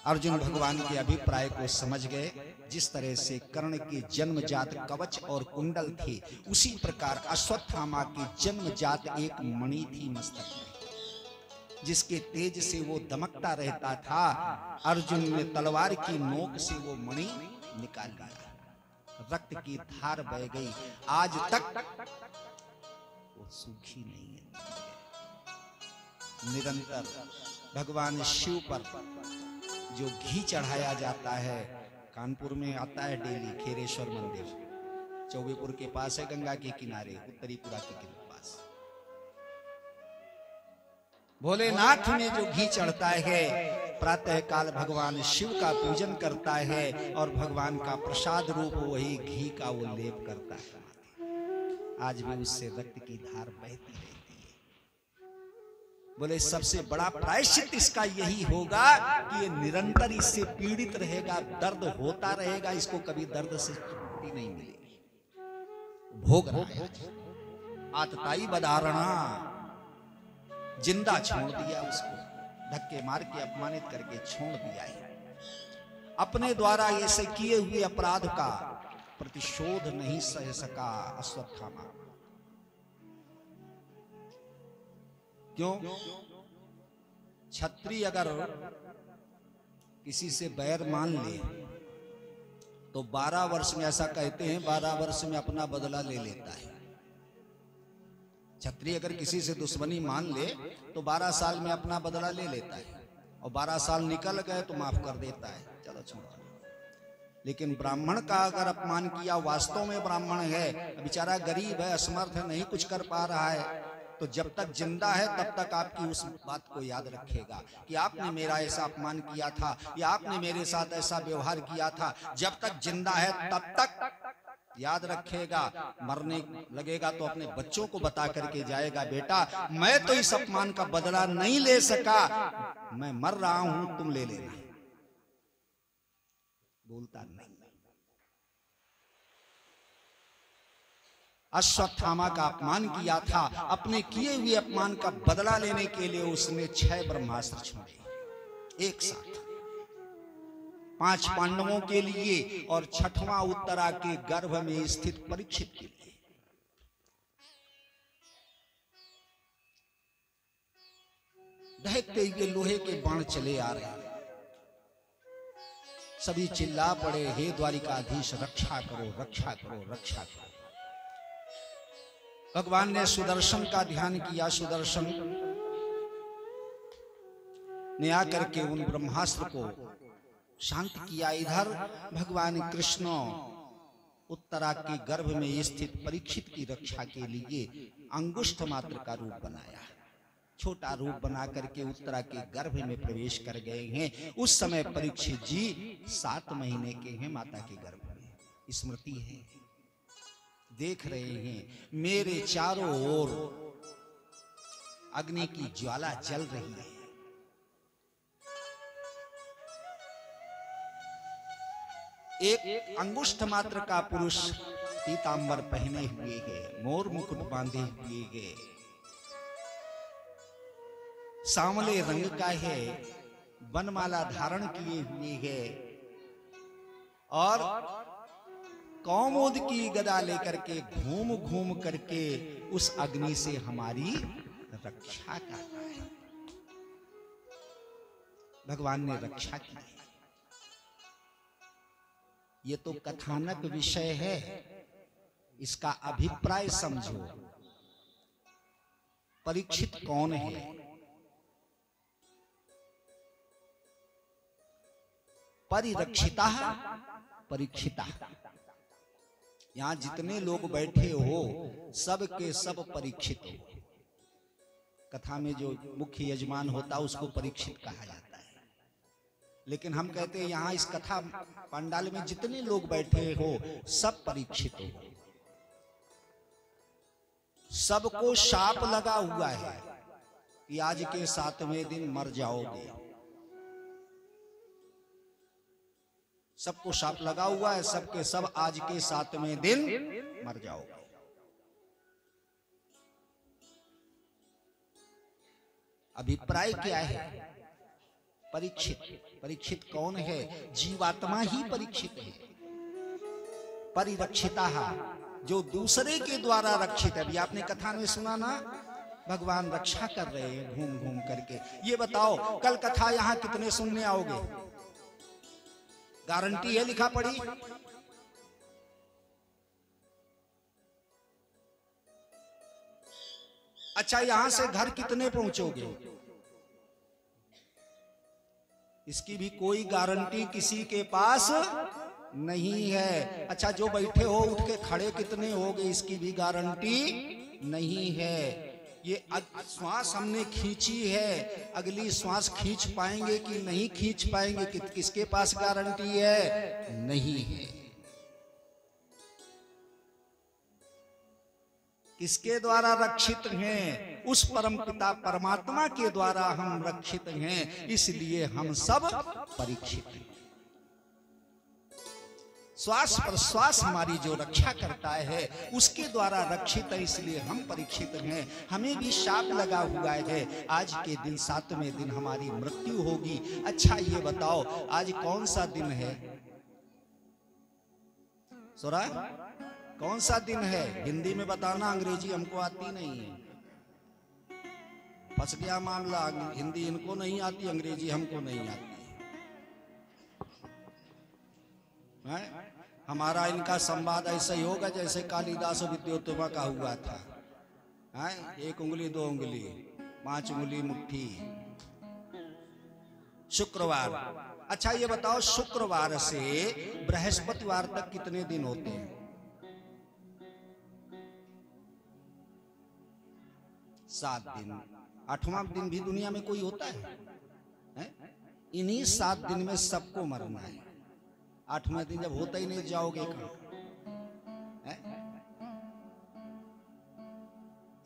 अर्जुन भगवान के अभिप्राय को समझ गए। जिस तरह से कर्ण की जन्मजात कवच और कुंडल थे, उसी प्रकार अश्वत्थामा की जन्मजात एक मणि थी मस्तक में, जिसके तेज से वो दमकता रहता था। अर्जुन ने तलवार की नोक से वो मणि निकाल लिया, रक्त की धार बह गई, आज तक वो सूखी नहीं है। निरंतर भगवान शिव पर जो घी चढ़ाया जाता है, कानपुर में आता है डेली, खेरेश्वर मंदिर चौबेपुर के पास है, गंगा के किनारे, उत्तरीपुरा के पास। भोलेनाथ में जो घी चढ़ता है, प्रातः काल भगवान शिव का पूजन करता है और भगवान का प्रसाद रूप वही घी का वो लेप करता है। आज भी उससे रक्त की धार बहती रहती है। बोले सबसे बड़ा प्रायश्चित इसका यही होगा कि ये निरंतर इससे पीड़ित रहेगा, दर्द होता रहेगा, इसको कभी दर्द से छुट्टी नहीं मिलेगी। भोग रहा है, आतताई बदारणा, जिंदा छोड़ दिया उसको, धक्के मार के अपमानित करके छोड़ दिया है। अपने द्वारा ऐसे किए हुए अपराध का प्रतिशोध नहीं सह सका अश्वत्थामा। क्यों? क्षत्रिय अगर किसी से बैर मान ले तो 12 वर्ष में, ऐसा कहते हैं 12 वर्ष में अपना बदला ले लेता है। क्षत्रिय अगर किसी से दुश्मनी मान ले तो 12 साल में अपना बदला ले लेता है, और 12 साल निकल गए तो माफ कर देता है, चलो छोड़ो। लेकिन ब्राह्मण का अगर अपमान किया, वास्तव में ब्राह्मण है, बेचारा गरीब है, असमर्थ है, नहीं कुछ कर पा रहा है, तो जब तक जिंदा है तब तक आपकी उस बात को याद रखेगा कि आपने मेरा ऐसा अपमान किया था या आपने मेरे साथ ऐसा व्यवहार किया था। जब तक जिंदा है तब तक याद रखेगा। मरने लगेगा तो अपने बच्चों को बता करके जाएगा, बेटा मैं तो इस अपमान का बदला नहीं ले सका, मैं मर रहा हूं, तुम ले लेना। बोलता नहीं। अश्वत्थामा का अपमान किया था, अपने किए हुए अपमान का बदला लेने के लिए उसने 6 ब्रह्मास्त्र छोड़े एक साथ, 5 पांडवों के लिए और 6वां उत्तरा के गर्भ में स्थित परीक्षित के लिए। दहकते हुए लोहे के बाण चले आ रहे, सभी चिल्ला पड़े, हे द्वारिकाधीश रक्षा करो, रक्षा करो, रक्षा करो। भगवान ने सुदर्शन का ध्यान किया, सुदर्शन ने आकर के उन ब्रह्मास्त्र को शांत किया। इधर भगवान कृष्ण उत्तरा के गर्भ में स्थित परीक्षित की रक्षा के लिए अंगुष्ठ मात्र का रूप बनाया, छोटा रूप बना करके उत्तरा के गर्भ में प्रवेश कर गए हैं। उस समय परीक्षित जी 7 महीने के हैं माता के गर्भ में, स्मृति है, देख रहे हैं मेरे चारों ओर अग्नि की ज्वाला जल रही है। एक अंगुष्ठ मात्र का पुरुष पीतांबर पहने हुए है, मोर मुकुट बांधे हुए है, सांवले रंग का है, वनमाला धारण किए हुए है और कौमुद की गदा लेकर के घूम घूम करके उस अग्नि से हमारी रक्षा करता है। भगवान ने रक्षा की। ये तो कथानक विषय है, इसका अभिप्राय समझो। परीक्षित कौन है? परिरक्षिता परीक्षिता। यहां जितने लोग बैठे हो सब के सब परीक्षित हो। कथा में जो मुख्य यजमान होता उसको परीक्षित कहा जाता है, लेकिन हम कहते हैं यहां इस कथा पंडाल में जितने लोग बैठे हो सब परीक्षित हो। सबको शाप लगा हुआ है कि आज के 7वें दिन मर जाओगे। सबको शाप लगा हुआ है, सबके सब आज के 7वें दिन मर जाओगे। अभिप्राय क्या है? परीक्षित परीक्षित कौन है? जीवात्मा ही परीक्षित है। परिरक्षिता, जो दूसरे के द्वारा रक्षित है। अभी आपने कथा में सुना ना, भगवान रक्षा कर रहे हैं घूम घूम करके। ये बताओ कल कथा यहां कितने सुनने आओगे? गारंटी है लिखा पड़ी? अच्छा, यहां से घर कितने पहुंचोगे? इसकी भी कोई गारंटी किसी के पास नहीं है। अच्छा, जो बैठे हो उठ के खड़े कितने होगे? इसकी भी गारंटी नहीं है। ये श्वास हमने खींची है, अगली श्वास खींच पाएंगे कि नहीं खींच पाएंगे, किसके पास गारंटी है? नहीं है। किसके द्वारा रक्षित हैं? उस परम पिता परमात्मा के द्वारा हम रक्षित हैं, इसलिए हम सब परीक्षित हैं। श्वास प्रश्वास हमारी जो रक्षा करता है उसके द्वारा रक्षित है, इसलिए हम परीक्षित हैं। हमें भी शाप लगा हुआ है, आज के दिन 7वें दिन हमारी मृत्यु होगी। अच्छा ये बताओ आज कौन सा दिन है? सुना? कौन सा दिन है? हिंदी में बताना, अंग्रेजी हमको आती नहीं है। फंस गया मामला, हिंदी इनको नहीं आती, अंग्रेजी हमको नहीं आती है। हमारा इनका संवाद ऐसा ही होगा जैसे कालिदास विद्योत्तमा का हुआ था, है? 1 उंगली 2 उंगली 5 उंगली मुट्ठी। शुक्रवार। अच्छा ये बताओ शुक्रवार से बृहस्पतिवार तक कितने दिन होते हैं? 7 दिन। 8वां दिन भी दुनिया में कोई होता है? इन्हीं 7 दिन में सबको मरना है। 8वां दिन जब होता ही नहीं, जाओगे कहां?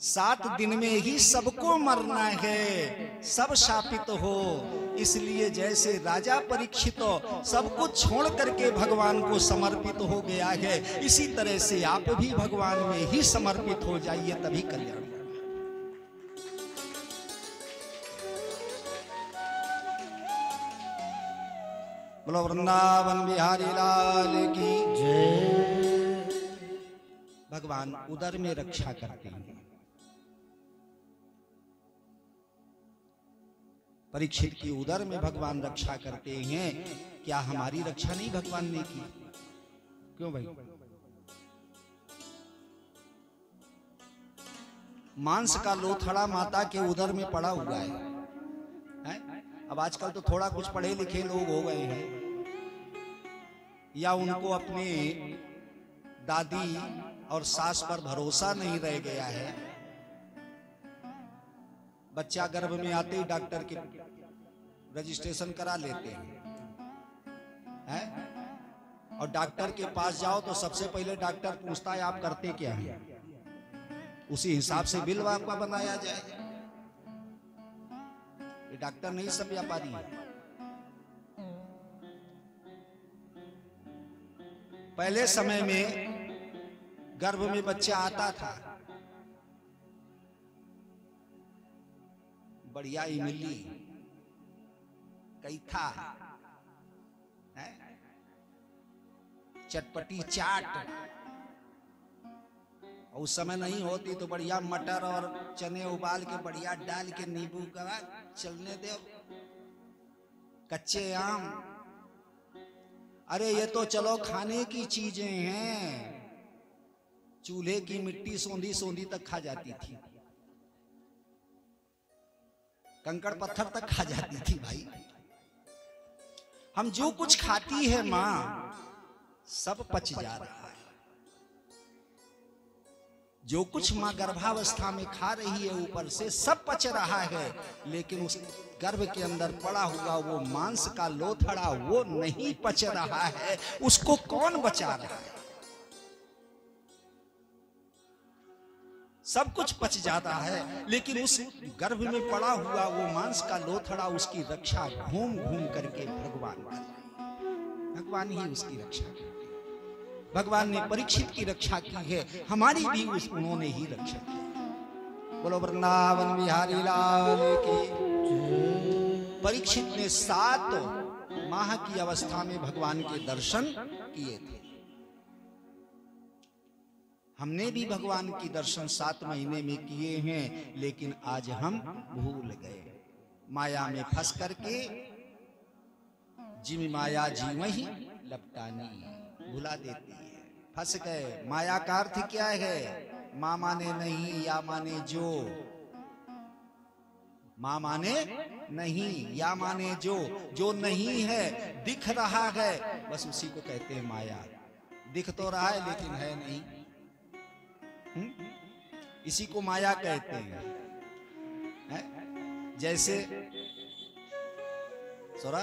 7 दिन में ही सबको मरना है, सब शापित हो। इसलिए जैसे राजा परीक्षित सब कुछ छोड़ करके भगवान को समर्पित हो गया है, इसी तरह से आप भी भगवान में ही समर्पित हो जाइए, तभी कल्याण। बोलो वृंदावन बिहारी लाल की जय। भगवान उदर में रक्षा करते हैं। परीक्षित की उदर में भगवान रक्षा करते हैं। क्या हमारी रक्षा नहीं भगवान ने की? क्यों भाई? मांस का लोथड़ा माता के उदर में पड़ा हुआ है? अब आजकल तो थोड़ा कुछ पढ़े लिखे लोग हो गए हैं, या उनको अपने दादी और सास पर भरोसा नहीं रह गया है। बच्चा गर्भ में आते ही डॉक्टर के रजिस्ट्रेशन करा लेते हैं? और डॉक्टर के पास जाओ तो सबसे पहले डॉक्टर पूछता है आप करते क्या हैं, उसी हिसाब से बिल आपका बनाया जाए। ये डॉक्टर नहीं, सब व्यापारी है। पहले समय में गर्भ में बच्चा आता था, बढ़िया इमली कैथा चटपटी चाट, और उस समय नहीं होती तो बढ़िया मटर और चने उबाल के बढ़िया डाल के नींबू का चलने दो, कच्चे आम। अरे ये तो चलो खाने की चीजें हैं, चूल्हे की मिट्टी सोंधी सोंधी तक खा जाती थी, कंकड़ पत्थर तक खा जाती थी भाई। हम जो कुछ खाती है माँ सब पच जा रहा है। जो कुछ माँ गर्भावस्था में खा रही है ऊपर से सब पच रहा है, लेकिन उस गर्भ के अंदर पड़ा हुआ वो मांस का लोथड़ा वो नहीं पच रहा है। उसको कौन बचा रहा है? सब कुछ पच जाता है, लेकिन उस गर्भ में पड़ा हुआ वो मांस का लोथड़ा उसकी रक्षा घूम घूम करके भगवान कर रहे हैं। भगवान ही उसकी रक्षा करते हैं। भगवान ने परीक्षित की रक्षा की है, हमारी भी उन्होंने ही रक्षा की। बोलो वृंदावन बिहारी लाल की। परीक्षित ने 7 माह की अवस्था में भगवान के दर्शन किए थे। हमने भी भगवान की दर्शन 7 महीने में किए हैं, लेकिन आज हम भूल गए। माया में फंस करके जिम माया जीव ही लपटानी, भुला देती है। फंस गए। माया का अर्थ क्या है? माँ माने नहीं, या माने जो। माँ माने नहीं, या माने जो नहीं है, दिख रहा है, बस उसी को कहते हैं माया। दिख तो रहा है लेकिन है नहीं, इसी को माया कहते हैं। जैसे सोरा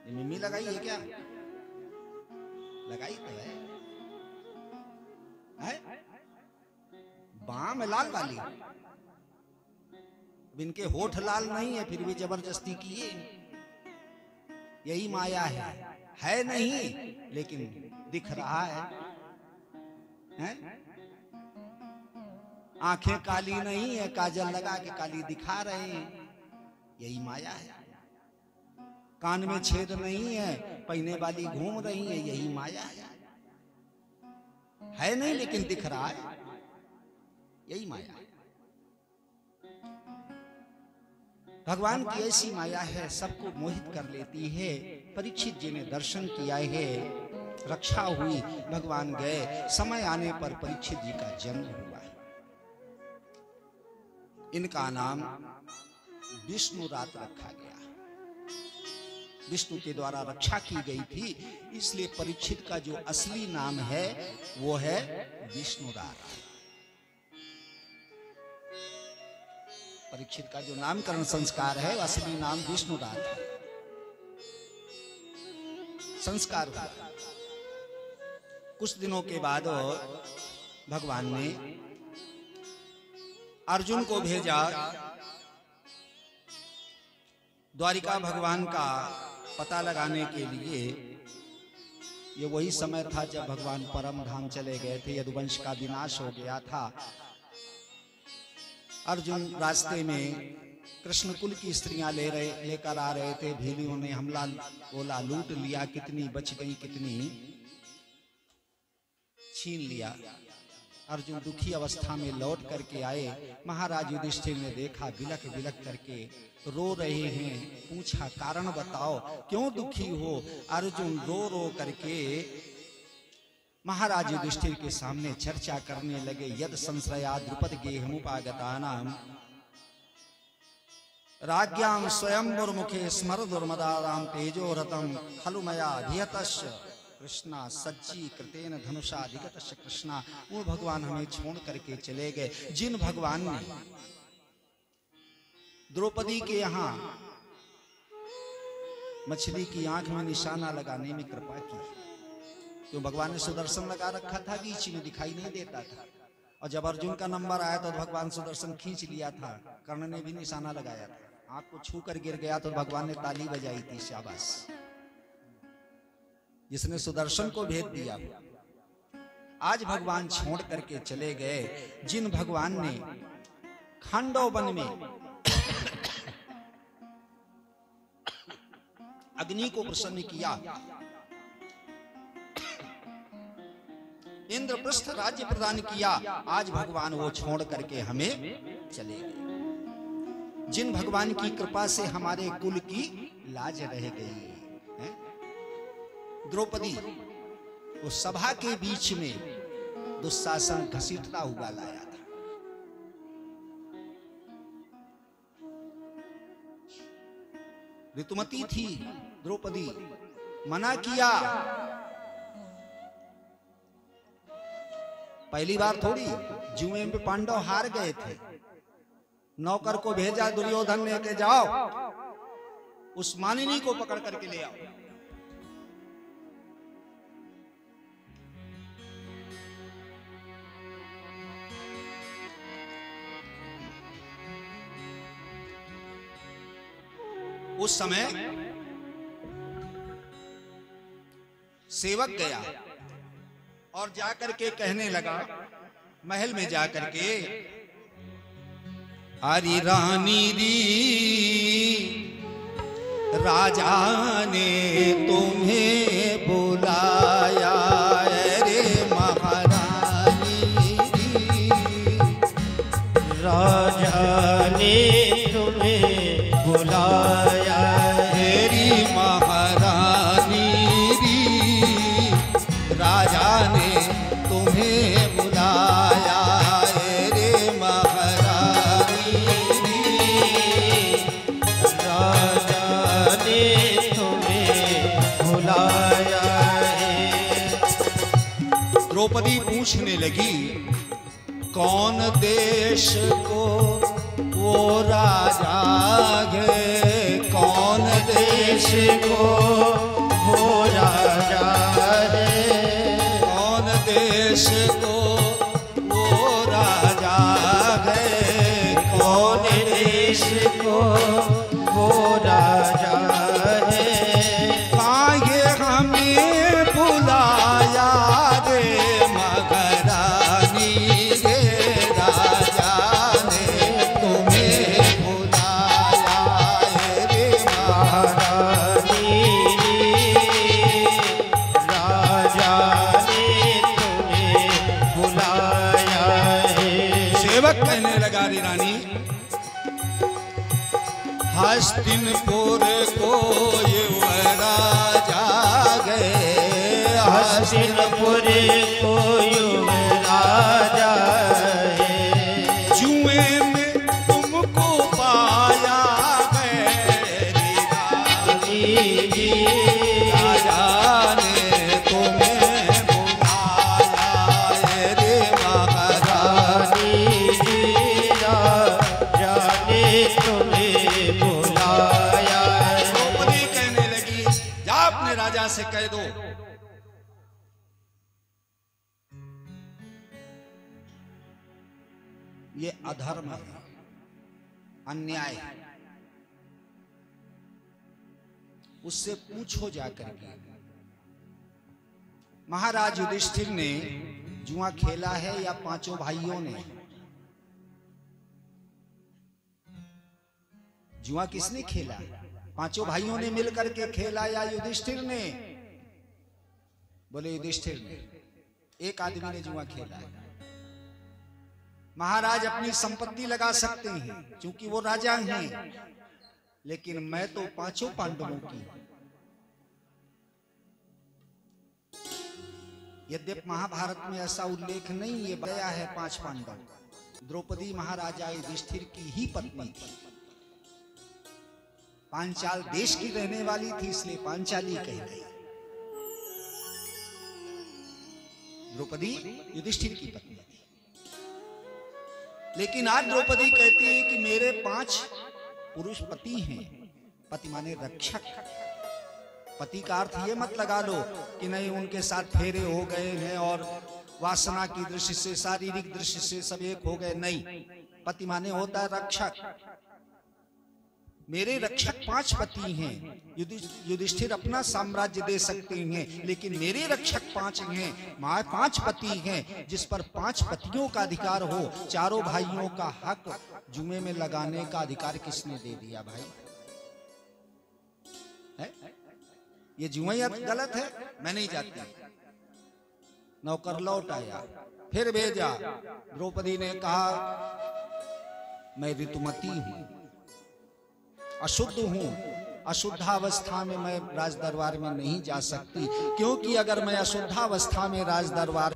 मिम्मी लगाई है क्या? लगाई तो है, बाम लाल वाली। इनके होठ लाल नहीं है, फिर भी जबरदस्ती किए। यही माया है नहीं लेकिन दिख रहा है? आंखें काली नहीं है, काजल लगा के काली दिखा रहे हैं, यही माया है। कान में छेद नहीं है, पहने वाली घूम रही है, यही माया है नहीं लेकिन दिख रहा है, यही माया है। भगवान की ऐसी माया है, सबको मोहित कर लेती है। परीक्षित जी ने दर्शन किया है, रक्षा हुई, भगवान गए। समय आने पर परीक्षित जी का जन्म हुआ है। इनका नाम विष्णु रात रखा गया। विष्णु के द्वारा रक्षा की गई थी, इसलिए परीक्षित का जो असली नाम है वो है विष्णु रात। परीक्षित का जो नामकरण संस्कार है, असली नाम विष्णु रात है। संस्कार हुआ। कुछ दिनों के बाद भगवान ने अर्जुन को भेजा। द्वारिका भगवान का पता लगाने के लिए। ये वही समय था जब भगवान परम धाम चले गए थे, यदुवंश का विनाश हो गया था। अर्जुन रास्ते में कृष्ण कुल की स्त्रियां लेकर आ रहे थे। भीलियों ने हमला बोला, लूट लिया, कितनी बच गई, कितनी छीन लिया। अर्जुन दुखी अवस्था में लौट करके आए। महाराज युधिष्ठिर ने देखा, बिलख बिलख करके रो रहे हैं। पूछा, कारण बताओ, क्यों दुखी हो? अर्जुन रो रो करके महाराज युधिष्ठिर के सामने चर्चा करने लगे। यद संश्रया द्रुपद गेहमुपागतानां राज्ञां स्वयंवरमुखे स्मर दुर्मदाराम तेजो रतम खलु मया धियतस्य कृष्णा सज्जी कृतेन धनुषा अधिगतस्य कृष्णा। वो भगवान हमें छोड़ करके चले गए। जिन भगवान ने द्रौपदी के यहाँ मछली की आंख में निशाना लगाने में कृपा की, तो भगवान ने सुदर्शन लगा रखा था, बीच में दिखाई नहीं देता था। और जब अर्जुन का नंबर आया तो भगवान सुदर्शन खींच लिया था। कर्ण ने भी निशाना लगाया था, आंख को छू कर गिर गया तो भगवान ने ताली बजाई थी, शाबाश। जिसने सुदर्शन को भेद दिया। आज भगवान छोड़ करके चले गए। जिन भगवान ने खांडव वन में अग्नि को प्रसन्न किया, इंद्रप्रस्थ राज्य प्रदान किया, आज भगवान वो छोड़ करके हमें चले गए। जिन भगवान की कृपा से हमारे कुल की लाज रह गई। द्रौपदी वो सभा के बीच में दुशासन घसीटता हुआ लाया था। ऋतुमती थी द्रौपदी, मना किया। पहली बार थोड़ी, जुए में पांडव हार गए थे। नौकर को भेजा दुर्योधन ने के जाओ उस मानिनी को पकड़ करके ले आओ। उस समय सेवक गया और जाकर के कहने लगा, महल में जाकर के, अरे रानी री राजा ने तुम्हें बुलाया रे महारानी, राजा ने तुम्हें बुलाया मेरी महारानी, राजा ने तुम्हें बुलाया रे महारानी, राजा ने तुम्हें बुलाया है। द्रौपदी पूछने लगी कौन देश को वो राजा है, कौन देश को वो राजा है, कौन देश को वो राजा है, कौन देश को वो राजा है। काहे हमें बुलाया रे महारानी, रे राजा ने तुम्हें बुलाया रे महारानी, राजा ने तुम्हें बुलाया है। सेवक कहने लगा रे रानी, हस्तिनपुर को युवराजा गए, हस्तिनपुर को युवराजा है। जुए में तुमको पाया मेरी रानी, राजा ने तुम्हें बुलाया रे महारानी, राजा ने तुम्हें बुलाया है। द्रौपदी कहने लगी जा अपने राजा से कह दो ये अधर्म है, अन्याय है, उससे पूछो जाकर के। महाराज युधिष्ठिर ने जुआ खेला है या पांचों भाइयों ने? जुआ किसने खेला? पांचों भाइयों ने मिलकर के खेला या युधिष्ठिर ने? बोले युधिष्ठिर ने। एक आदमी ने जुआ खेला है। महाराज अपनी संपत्ति लगा सकते हैं क्योंकि वो राजा हैं, लेकिन मैं तो पांचों पांडवों की। यद्यपि महाभारत में ऐसा उल्लेख नहीं है, गया है 5 पांडव। द्रौपदी महाराजा युधिष्ठिर की ही पत्नी थी, पांचाल देश की रहने वाली थी, इसलिए पांचाली कही गई। द्रौपदी युधिष्ठिर की पत्नी थी। लेकिन आज द्रौपदी कहती है कि मेरे 5 पुरुष पति हैं। पति माने रक्षक। पति का अर्थ ये मत लगा लो कि नहीं उनके साथ फेरे हो गए हैं और वासना की दृष्टि से, शारीरिक दृष्टि से सब एक हो गए। नहीं, पति माने होता है रक्षक। मेरे रक्षक 5 पति हैं। युधिष्ठिर अपना साम्राज्य दे सकते हैं, लेकिन मेरे रक्षक 5 हैं। 5 पति हैं, जिस पर 5 पतियों का अधिकार हो। चारों भाइयों का हक जुमे में लगाने का अधिकार किसने दे दिया भाई? है? ये जुआ गलत है, मैं नहीं जाती। नौकर लौट आया, फिर भेजा। द्रौपदी ने कहा मैं ऋतुमती हूं, अशुद्ध हूं, अशुद्धावस्था में मैं राज दरबार में नहीं जा सकती, क्योंकि अगर मैं अशुद्धावस्था में राज दरबार